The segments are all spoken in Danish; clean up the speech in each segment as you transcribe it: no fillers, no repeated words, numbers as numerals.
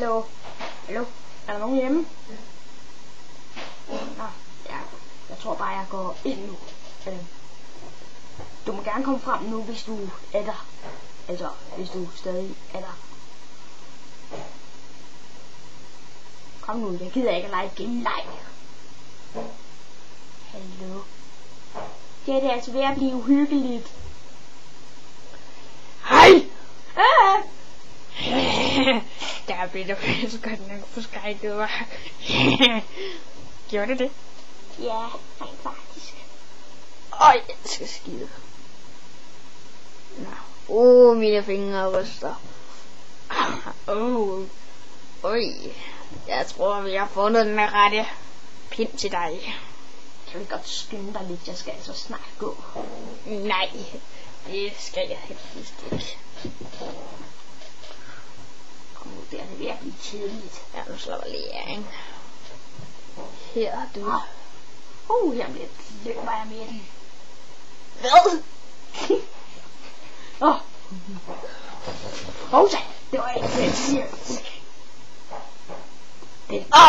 Hallo? Hallo? Er der nogen hjemme? Nå, ja. Jeg tror bare, jeg går ind nu. Du må gerne komme frem nu, hvis du er der. Altså, hvis du stadig er der. Kom nu, jeg gider ikke at lege genleg. Hallo? Ja, det er altså ved at blive uhyggeligt. Hej! Ah! Der blev du så godt nok forskrækket, var. Gjorde det det? Ja, rent faktisk. Øj, jeg skal skide. Mine fingre ryster. Øj. Jeg tror, vi har fundet den rette pind til dig. Kan vi godt skynde dig lidt? Jeg skal altså snart gå. Nej, det skal jeg helst ikke. Kom nu, det er det ved at blive kedeligt. Ja, nu slår jeg lige af, ikke? Her, du. Her løber jeg med den. Hvad? Hovsa, det var ikke det, jeg siger.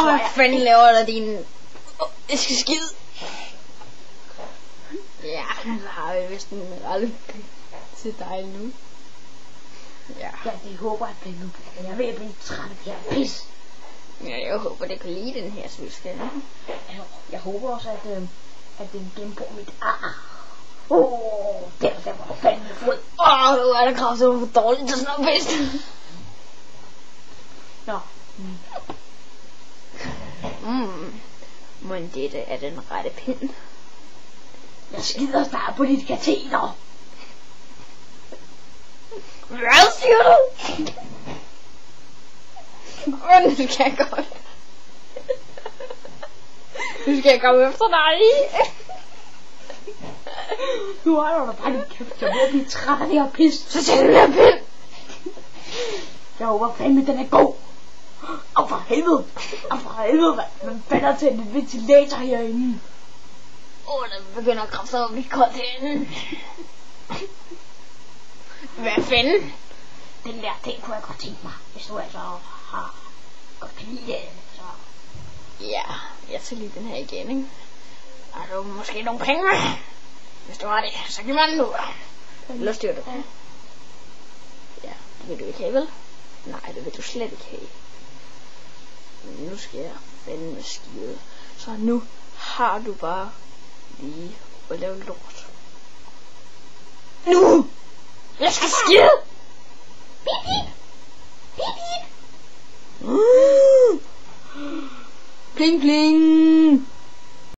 Hvad fanden laver der din... Jeg skal skide. Ja, så har vi vist en aldrig til dig nu. Ja, det håber jeg bliver nu. Jeg er ved at blive træt af det her pis. Ja, jeg håber, det kan lide den her svilske. Jeg håber også, at den genbruger mit ar. Der var fandme fod. Nu er der kraftigt for dårligt til sådan noget pis. Nå. Men dette er den rette pind. Jeg skider snart på dit kateter. Hvad siger du? Nu skal jeg godt. Nu skal jeg komme efter dig. Nu har du da bare din kæft. Jeg er ved at blive træt af det her pis. Så tag den her pind. Jeg håber fandme, den er god. For helvede. For helvede, mand. Man fatter til en ventilator herinde. Den begynder at kræfte at blive koldt herinde. Hvad fanden? Den der ting kunne jeg godt tænke mig. Hvis du altså har godt kan lide det, så... Ja, jeg tager lige den her igen, ikke? Har du måske nogle penge med? Hvis du har det, så giv mig den nu. Eller styrer du? Ja, det vil du ikke have, vel? Nej, det vil du slet ikke have. Men nu skal jeg fandme skide. Så nu har du bare lige at lave lort. Nu! Jeg skal skide! Bip, bip! Bip, bip! Pling, pling!